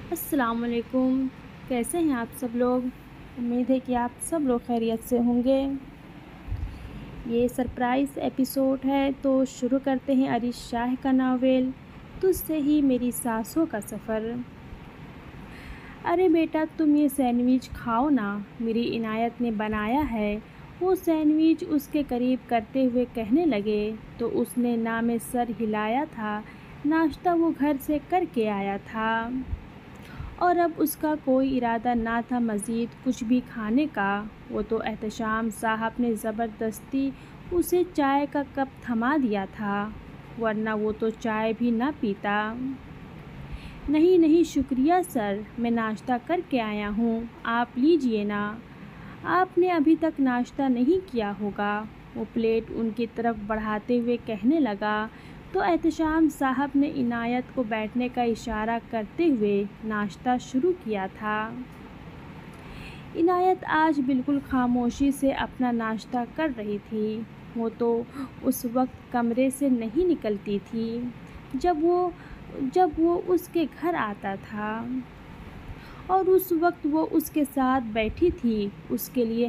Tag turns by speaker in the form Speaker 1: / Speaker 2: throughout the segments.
Speaker 1: السلام علیکم، کیسے ہیں آپ سب لوگ؟ امید ہے کہ آپ سب لوگ خیریت سے ہوں گے۔ یہ سرپرائز ایپیسوڈ ہے تو شروع کرتے ہیں عریش شاہ کا ناول تجھ سے ہی میری سانسوں کا سفر۔ ارے بیٹا تم یہ سینڈوچ کھاؤ نا، میری عنایت نے بنایا ہے۔ وہ سینڈوچ اس کے قریب کرتے ہوئے کہنے لگے تو اس نے نہ میں سر ہلایا تھا۔ ناشتہ وہ گھر سے کر کے آیا تھا اور اب اس کا کوئی ارادہ نہ تھا مزید کچھ بھی کھانے کا۔ وہ تو احتشام صاحب نے زبردستی اسے چائے کا کپ تھما دیا تھا، ورنہ وہ تو چائے بھی نہ پیتا۔ نہیں نہیں شکریہ سر، میں ناشتہ کر کے آیا ہوں، آپ لیجئے نا۔ آپ نے ابھی تک ناشتہ نہیں کیا ہوگا، وہ پلیٹ ان کی طرف بڑھاتے ہوئے کہنے لگا تو احتشام صاحب نے عنایت کو بیٹھنے کا اشارہ کرتے ہوئے ناشتہ شروع کیا تھا۔ عنایت آج بالکل خاموشی سے اپنا ناشتہ کر رہی تھی۔ وہ تو اس وقت کمرے سے نہیں نکلتی تھی جب وہ اس کے گھر آتا تھا، اور اس وقت وہ اس کے ساتھ بیٹھی تھی۔ اس کے لیے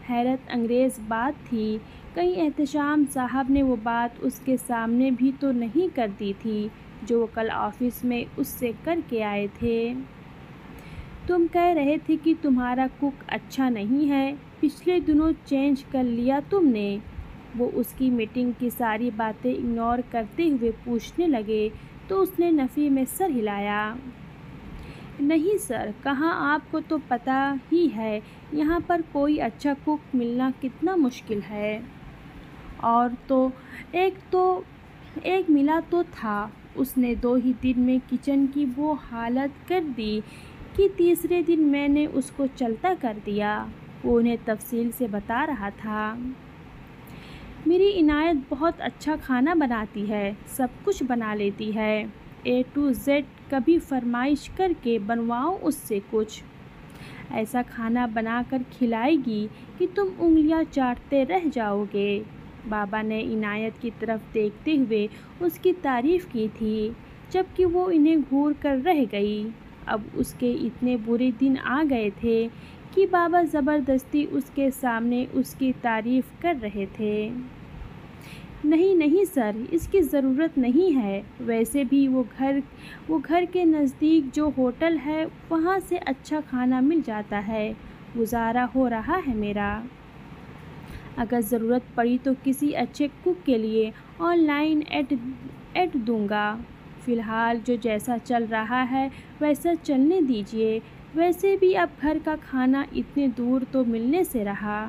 Speaker 1: حیرت انگیز بات تھی، کہیں احتشام صاحب نے وہ بات اس کے سامنے بھی تو نہیں کر دی تھی جو وہ کل آفس میں اس سے کر کے آئے تھے۔ تم کہہ رہے تھے کہ تمہارا کک اچھا نہیں ہے، پچھلے دنوں چینج کر لیا تم نے؟ وہ اس کی میٹنگ کی ساری باتیں اگنور کرتے ہوئے پوچھنے لگے تو اس نے نفی میں سر ہلایا۔ نہیں سر، کہاں آپ کو تو پتہ ہی ہے یہاں پر کوئی اچھا کک ملنا کتنا مشکل ہے۔ اور تو ایک ملا تو تھا، اس نے 2 ہی دن میں کچن کی وہ حالت کر دی کہ تیسرے دن میں نے اس کو چلتا کر دیا۔ وہ انہیں تفصیل سے بتا رہا تھا۔ میری عنایت بہت اچھا کھانا بناتی ہے، سب کچھ بنا لیتی ہے، A to Z، کبھی فرمائش کر کے بنواؤں اس سے کچھ؟ ایسا کھانا بنا کر کھلائے گی کہ تم انگلیاں چاٹتے رہ جاؤ گے۔ بابا نے عنایت کی طرف دیکھتے ہوئے اس کی تعریف کی تھی، جبکہ وہ انہیں گھور کر رہ گئی۔ اب اس کے اتنے برے دن آ گئے تھے کہ بابا زبردستی اس کے سامنے اس کی تعریف کر رہے تھے۔ نہیں نہیں سر، اس کی ضرورت نہیں ہے، ویسے بھی وہ گھر کے نزدیک جو ہوٹل ہے وہاں سے اچھا کھانا مل جاتا ہے، گزارا ہو رہا ہے میرا۔ اگر ضرورت پڑی تو کسی اچھے کک کے لیے آن لائن ایڈ دوں گا، فی الحال جو جیسا چل رہا ہے ویسا چلنے دیجیے، ویسے بھی اب گھر کا کھانا اتنے دور تو ملنے سے رہا۔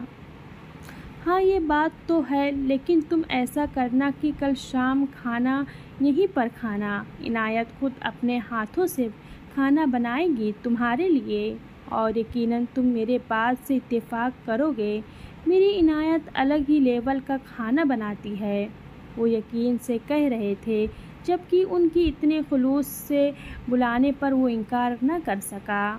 Speaker 1: ہاں یہ بات تو ہے، لیکن تم ایسا کرنا کہ کل شام کھانا یہیں پر کھانا، عنایت خود اپنے ہاتھوں سے کھانا بنائے گی تمہارے لیے، اور یقیناً تم میرے بات سے اتفاق کرو گے، میری عنایت الگ ہی لیول کا کھانا بناتی ہے۔ وہ یقین سے کہہ رہے تھے، جبکہ ان کی اتنے خلوص سے بلانے پر وہ انکار نہ کر سکا۔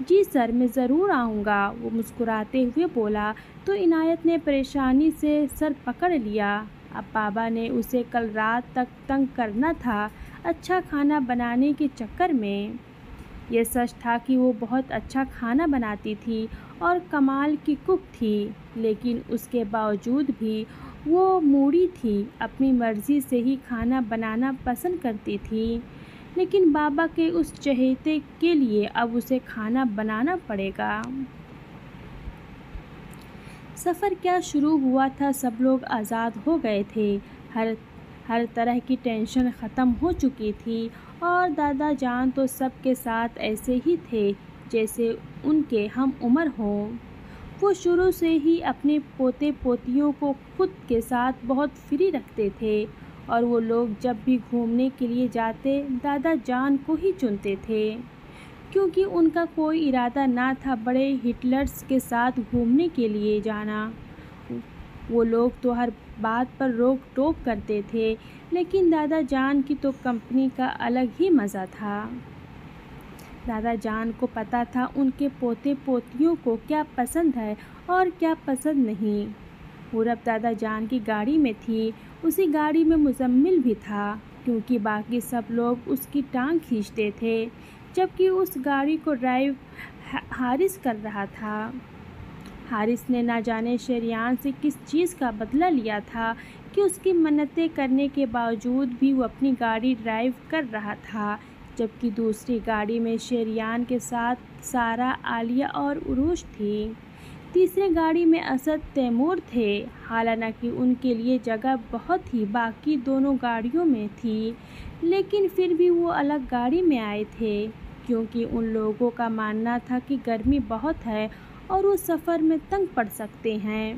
Speaker 1: جی سر، میں ضرور آؤں گا، وہ مسکراتے ہوئے بولا تو عنایت نے پریشانی سے سر پکڑ لیا۔ اب بابا نے اسے کل رات تک تنگ کرنا تھا اچھا کھانا بنانے کے چکر میں۔ یہ سچ تھا کہ وہ بہت اچھا کھانا بناتی تھی اور کمال کی کک تھی، لیکن اس کے باوجود بھی وہ موڑی تھی، اپنی مرضی سے ہی کھانا بنانا پسند کرتی تھی، لیکن بابا کے اس چہیتے کے لیے اب اسے کھانا بنانا پڑے گا۔ سفر کیا شروع ہوا تھا، سب لوگ آزاد ہو گئے تھے، ہر طرح کی ٹینشن ختم ہو چکی تھی، اور دادا جان تو سب کے ساتھ ایسے ہی تھے جیسے ان کے ہم عمر ہوں۔ وہ شروع سے ہی اپنے پوتے پوتیوں کو خود کے ساتھ بہت فری رکھتے تھے، اور وہ لوگ جب بھی گھومنے کے لیے جاتے دادا جان کو ہی چنتے تھے، کیونکہ ان کا کوئی ارادہ نہ تھا بڑے ہٹلرز کے ساتھ گھومنے کے لیے جانا۔ وہ لوگ تو ہر بات پر روک ٹوک کرتے تھے، لیکن دادا جان کی تو کمپنی کا الگ ہی مزہ تھا۔ دادا جان کو پتہ تھا ان کے پوتے پوتیوں کو کیا پسند ہے اور کیا پسند نہیں۔ پورب دادا جان کی گاڑی میں تھی، اسی گاڑی میں مزمل بھی تھا، کیونکہ باقی سب لوگ اس کی ٹانگ کھینچتے تھے، جبکہ اس گاڑی کو ڈرائیو حارث کر رہا تھا۔ حارث نے نہ جانے شریان سے کس چیز کا بدلہ لیا تھا کہ اس کی منتیں کرنے کے باوجود بھی وہ اپنی گاڑی ڈرائیو کر رہا تھا، جبکہ دوسری گاڑی میں شریان کے ساتھ سارا، عالیہ اور عروج تھی۔ تیسری گاڑی میں اسد، تیمور تھے، حالانکہ ان کے لیے جگہ بہت ہی باقی دونوں گاڑیوں میں تھی، لیکن پھر بھی وہ الگ گاڑی میں آئے تھے، کیونکہ ان لوگوں کا ماننا تھا کہ گرمی بہت ہے اور وہ سفر میں تنگ پڑ سکتے ہیں۔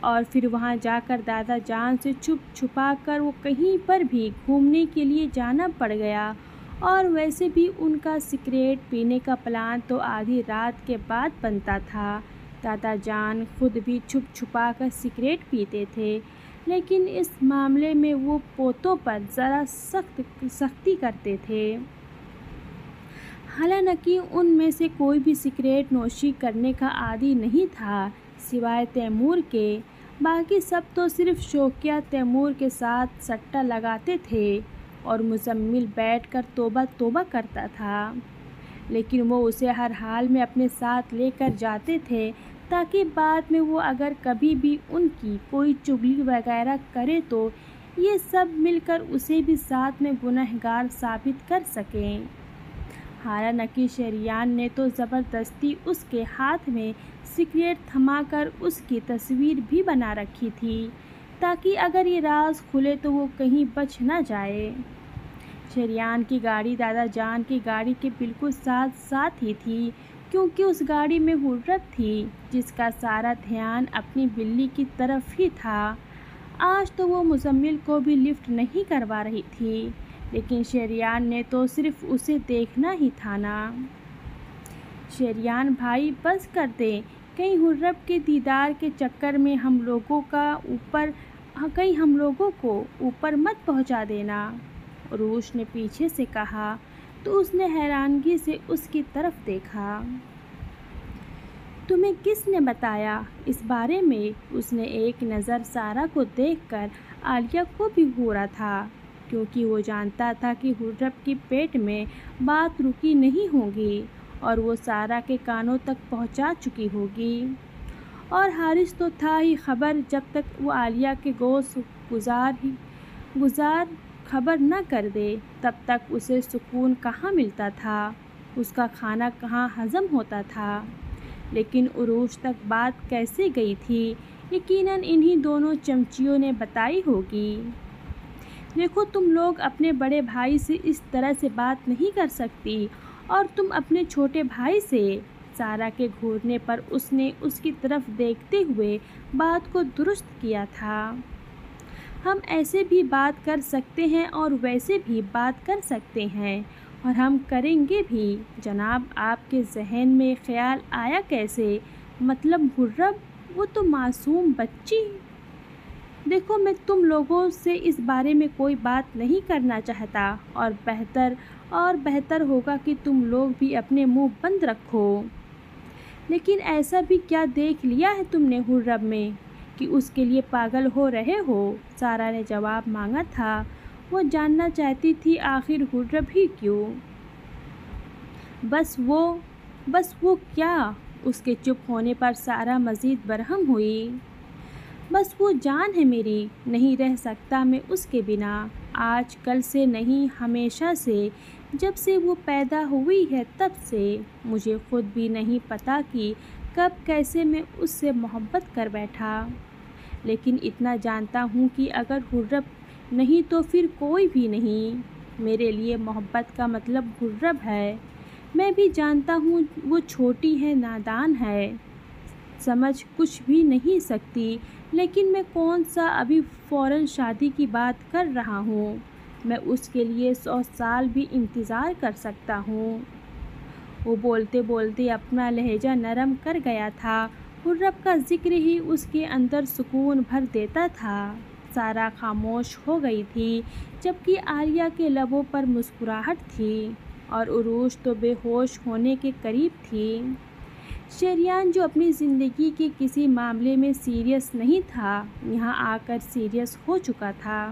Speaker 1: اور پھر وہاں جا کر دادا جان سے چھپ چھپا کر وہ کہیں پر بھی گھومنے کے لیے جانا پڑ گیا، اور ویسے بھی ان کا سگریٹ پینے کا پلان تو آدھی رات کے بعد بنتا تھا۔ دادا جان خود بھی چھپ چھپا کر سگریٹ پیتے تھے، لیکن اس معاملے میں وہ پوتوں پر ذرا سختی کرتے تھے۔ حالانکہ ان میں سے کوئی بھی سگریٹ نوشی کرنے کا عادی نہیں تھا سوائے تیمور کے، باقی سب تو صرف شوقیہ تیمور کے ساتھ سٹہ لگاتے تھے اور مزمل بیٹھ کر توبہ توبہ کرتا تھا، لیکن وہ اسے ہر حال میں اپنے ساتھ لے کر جاتے تھے تاکہ بعد میں وہ اگر کبھی بھی ان کی کوئی چغلی وغیرہ کرے تو یہ سب مل کر اسے بھی ساتھ میں گنہگار ثابت کر سکیں۔ حالانکہ شریان نے تو زبردستی اس کے ہاتھ میں سگریٹ تھما کر اس کی تصویر بھی بنا رکھی تھی تاکہ اگر یہ راز کھلے تو وہ کہیں بچ نہ جائے۔ شریان کی گاڑی دادا جان کی گاڑی کے بالکل ساتھ ساتھ ہی تھی، کیونکہ اس گاڑی میں حرت تھی جس کا سارا دھیان اپنی بلی کی طرف ہی تھا۔ آج تو وہ مزمل کو بھی لفٹ نہیں کروا رہی تھی، لیکن شریان نے تو صرف اسے دیکھنا ہی تھا نا۔ شریان بھائی بس کر دے، کہیں حرت کے دیدار کے چکر میں ہم لوگوں کو اوپر مت پہنچا دینا، عروج نے پیچھے سے کہا تو اس نے حیرانگی سے اس کی طرف دیکھا۔ تمہیں کس نے بتایا اس بارے میں؟ اس نے ایک نظر سارا کو دیکھ کر عالیہ کو بھی گھورا تھا، کیونکہ وہ جانتا تھا کہ حرت کی پیٹ میں بات رکی نہیں ہوگی اور وہ سارا کے کانوں تک پہنچا چکی ہوگی۔ اور حارث تو تھا ہی خبر، جب تک وہ عالیہ کے گوش گزار خبر نہ کر دے تب تک اسے سکون کہاں ملتا تھا، اس کا کھانا کہاں ہضم ہوتا تھا۔ لیکن عروج تک بات کیسے گئی تھی؟ یقیناً انہی دونوں چمچیوں نے بتائی ہوگی۔ دیکھو تم لوگ اپنے بڑے بھائی سے اس طرح سے بات نہیں کر سکتی، اور تم اپنے چھوٹے بھائی سے۔ سارا کے گھورنے پر اس نے اس کی طرف دیکھتے ہوئے بات کو درست کیا تھا۔ ہم ایسے بھی بات کر سکتے ہیں اور ویسے بھی بات کر سکتے ہیں، اور ہم کریں گے بھی۔ جناب آپ کے ذہن میں خیال آیا کیسے؟ مطلب حرت، وہ تو معصوم بچی۔ دیکھو میں تم لوگوں سے اس بارے میں کوئی بات نہیں کرنا چاہتا، اور بہتر ہوگا کہ تم لوگ بھی اپنے منہ بند رکھو۔ لیکن ایسا بھی کیا دیکھ لیا ہے تم نے حرت میں کہ اس کے لیے پاگل ہو رہے ہو؟ سارا نے جواب مانگا تھا۔ وہ جاننا چاہتی تھی آخر حرت ہی کیوں؟ بس وہ کیا؟ اس کے چپ ہونے پر سارا مزید برہم ہوئی۔ بس وہ جان ہے میری، نہیں رہ سکتا میں اس کے بنا، آج کل سے نہیں ہمیشہ سے، جب سے وہ پیدا ہوئی ہے تب سے۔ مجھے خود بھی نہیں پتا کہ کب کیسے میں اس سے محبت کر بیٹھا، لیکن اتنا جانتا ہوں کہ اگر حرت نہیں تو پھر کوئی بھی نہیں۔ میرے لیے محبت کا مطلب حرت ہے۔ میں بھی جانتا ہوں وہ چھوٹی ہے، نادان ہے، سمجھ کچھ بھی نہیں سکتی، لیکن میں کون سا ابھی فوراً شادی کی بات کر رہا ہوں؟ میں اس کے لیے 100 سال بھی انتظار کر سکتا ہوں۔ وہ بولتے بولتے اپنا لہجہ نرم کر گیا تھا۔ حرت کا ذکر ہی اس کے اندر سکون بھر دیتا تھا۔ سارا خاموش ہو گئی تھی، جبکہ عالیہ کے لبوں پر مسکراہٹ تھی، اور عروج تو بے ہوش ہونے کے قریب تھی۔ شریان جو اپنی زندگی کے کسی معاملے میں سیریس نہیں تھا، یہاں آ کر سیریس ہو چکا تھا۔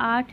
Speaker 1: 8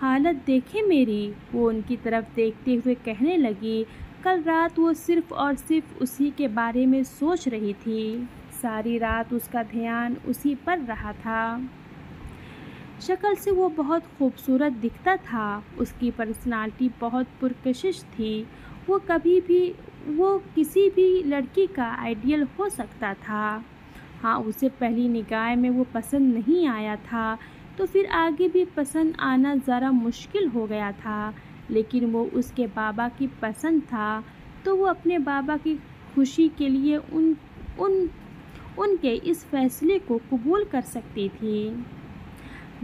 Speaker 1: حالت دیکھیں میری، وہ ان کی طرف دیکھتے ہوئے کہنے لگی۔ کل رات وہ صرف اور صرف اسی کے بارے میں سوچ رہی تھی۔ ساری رات اس کا دھیان اسی پر رہا تھا۔ شکل سے وہ بہت خوبصورت دکھتا تھا، اس کی پرسنالٹی بہت پرکشش تھی، وہ کسی بھی لڑکی کا آئیڈیل ہو سکتا تھا۔ ہاں، اسے پہلی نگاہ میں وہ پسند نہیں آیا تھا تو پھر آگے بھی پسند آنا ذرا مشکل ہو گیا تھا، لیکن وہ اس کے بابا کی پسند تھا تو وہ اپنے بابا کی خوشی کے لیے ان کے اس فیصلے کو قبول کر سکتی تھی۔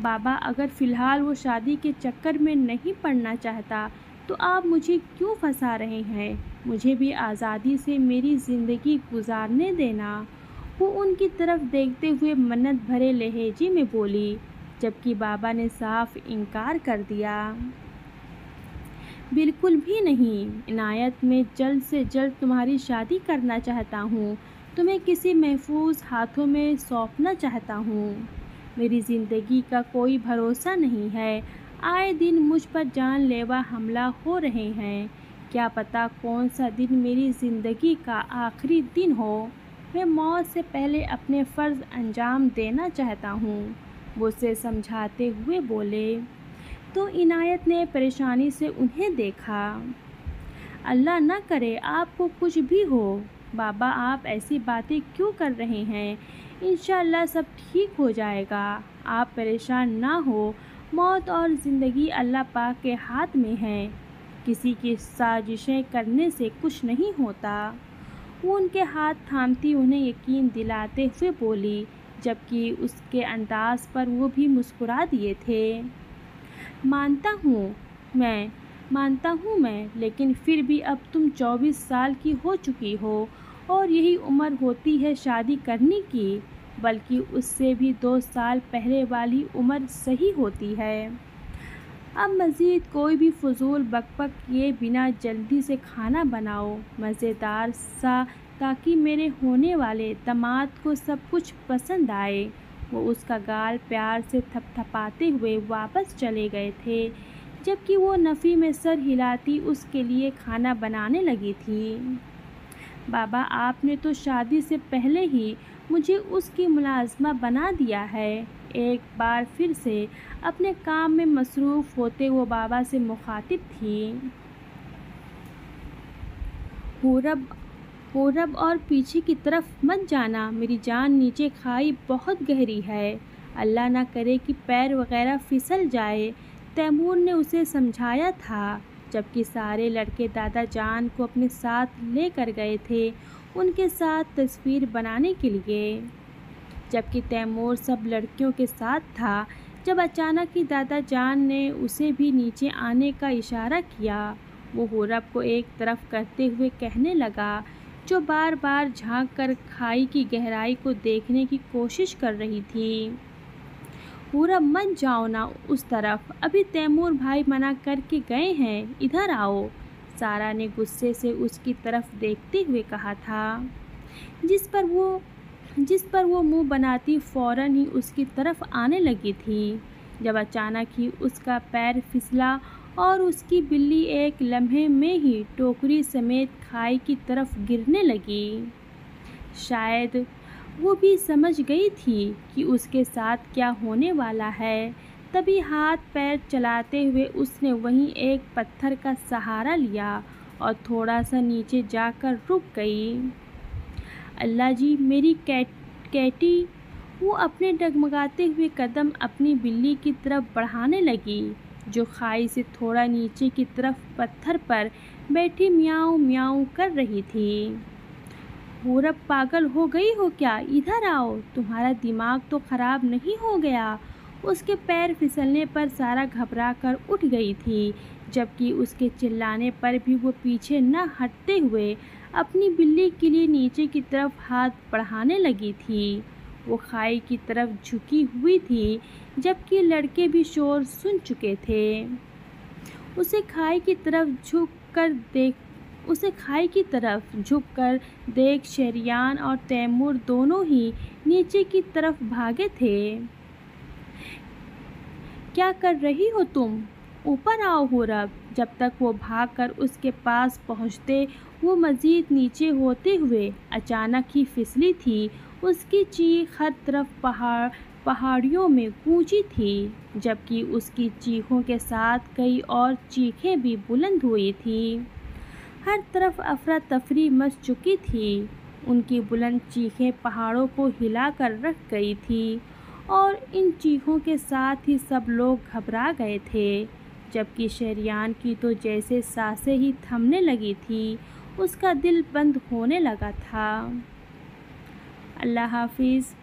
Speaker 1: بابا، اگر فی الحال وہ شادی کے چکر میں نہیں پڑنا چاہتا تو آپ مجھے کیوں پھنسا رہے ہیں؟ مجھے بھی آزادی سے میری زندگی گزارنے دینا، وہ ان کی طرف دیکھتے ہوئے منت بھرے لہجے میں بولی، جبکہ بابا نے صاف انکار کر دیا۔ بالکل بھی نہیں عنایت، میں جلد سے جلد تمہاری شادی کرنا چاہتا ہوں، تمہیں کسی محفوظ ہاتھوں میں سونپنا چاہتا ہوں۔ میری زندگی کا کوئی بھروسہ نہیں ہے، آئے دن مجھ پر جان لیوا حملہ ہو رہے ہیں، کیا پتہ کون سا دن میری زندگی کا آخری دن ہو، میں موت سے پہلے اپنے فرض انجام دینا چاہتا ہوں، وہ اسے سمجھاتے ہوئے بولے۔ تو عنایت نے پریشانی سے انہیں دیکھا۔ اللہ نہ کرے آپ کو کچھ بھی ہو، بابا آپ ایسی باتیں کیوں کر رہے ہیں؟ انشاءاللہ سب ٹھیک ہو جائے گا، آپ پریشان نہ ہو، موت اور زندگی اللہ پاک کے ہاتھ میں ہے، کسی کی سازشیں کرنے سے کچھ نہیں ہوتا، وہ ان کے ہاتھ تھامتی انہیں یقین دلاتے ہوئے بولی، جبکہ اس کے انداز پر وہ بھی مسکرا دیے تھے۔ مانتا ہوں میں، لیکن پھر بھی اب تم 24 سال کی ہو چکی ہو اور یہی عمر ہوتی ہے شادی کرنے کی، بلکہ اس سے بھی 2 سال پہلے والی عمر صحیح ہوتی ہے۔ اب مزید کوئی بھی فضول بک بک کیے بنا جلدی سے کھانا بناؤ، مزیدار سا، تاکہ میرے ہونے والے داماد کو سب کچھ پسند آئے۔ وہ اس کا گال پیار سے تھپ تھپاتے ہوئے واپس چلے گئے تھے، جبکہ وہ نفی میں سر ہلاتی اس کے لیے کھانا بنانے لگی تھی۔ بابا، آپ نے تو شادی سے پہلے ہی مجھے اس کی ملازمہ بنا دیا ہے۔ ایک بار پھر سے اپنے کام میں مصروف ہوتے وہ بابا سے مخاطب تھی۔ ہورب اور پیچھے کی طرف مت جانا، میری جان، نیچے کھائی بہت گہری ہے، اللہ نہ کرے کہ پیر وغیرہ پھسل جائے، تیمور نے اسے سمجھایا تھا، جبکہ سارے لڑکے دادا جان کو اپنے ساتھ لے کر گئے تھے ان کے ساتھ تصویر بنانے کے لیے، جبکہ تیمور سب لڑکیوں کے ساتھ تھا، جب اچانک ہی دادا جان نے اسے بھی نیچے آنے کا اشارہ کیا۔ وہ ہورب کو ایک طرف کرتے ہوئے کہنے لگا، جو بار بار جھانک کر کھائی کی گہرائی کو دیکھنے کی کوشش کر رہی تھی۔ ہورب، مت جاؤ نا اس طرف، ابھی تیمور بھائی منع کر کے گئے ہیں، ادھر آؤ، سارا نے غصے سے اس کی طرف دیکھتے ہوئے کہا تھا، جس پر وہ منہ بناتی فوراً ہی اس کی طرف آنے لگی تھی، جب اچانک ہی اس کا پیر پھسلا اور اس کی بلی ایک لمحے میں ہی ٹوکری سمیت کھائی کی طرف گرنے لگی۔ شاید وہ بھی سمجھ گئی تھی کہ اس کے ساتھ کیا ہونے والا ہے، تبھی ہاتھ پیر چلاتے ہوئے اس نے وہیں ایک پتھر کا سہارا لیا اور تھوڑا سا نیچے جا کر رک گئی۔ اللہ جی، میری کیٹی، وہ اپنے ڈگمگاتے ہوئے قدم اپنی بلی کی طرف بڑھانے لگی، جو کھائی سے تھوڑا نیچے کی طرف پتھر پر بیٹھی میاؤں میاؤں کر رہی تھی۔ ہورب، پاگل ہو گئی ہو کیا؟ ادھر آؤ، تمہارا دماغ تو خراب نہیں ہو گیا؟ اس کے پیر پھسلنے پر سارا گھبرا کر اٹھ گئی تھی، جبکہ اس کے چلانے پر بھی وہ پیچھے نہ ہٹتے ہوئے اپنی بلی کے لیے نیچے کی طرف ہاتھ بڑھانے لگی تھی۔ وہ کھائی کی طرف جھکی ہوئی تھی، جبکہ لڑکے بھی شور سن چکے تھے۔ اسے کھائی کی طرف جھک کر دیکھ شہریان اور تیمور دونوں ہی نیچے کی طرف بھاگے تھے۔ کیا کر رہی ہو تم؟ اوپر آؤ ہو رب۔ جب تک وہ بھاگ کر اس کے پاس پہنچتے وہ مزید نیچے ہوتے ہوئے اچانک ہی پھسلی تھی۔ اس کی چیخ ہر طرف پہاڑیوں میں گونجی تھی، جبکہ اس کی چیخوں کے ساتھ کئی اور چیخیں بھی بلند ہوئی تھیں۔ ہر طرف افراتفری مچ چکی تھی۔ ان کی بلند چیخیں پہاڑوں کو ہلا کر رکھ گئی تھی اور ان چیخوں کے ساتھ ہی سب لوگ گھبرا گئے تھے، جبکہ شہریار کی تو جیسے سانسیں ہی تھمنے لگی تھیں، اس کا دل بند ہونے لگا تھا۔ اللہ حافظ۔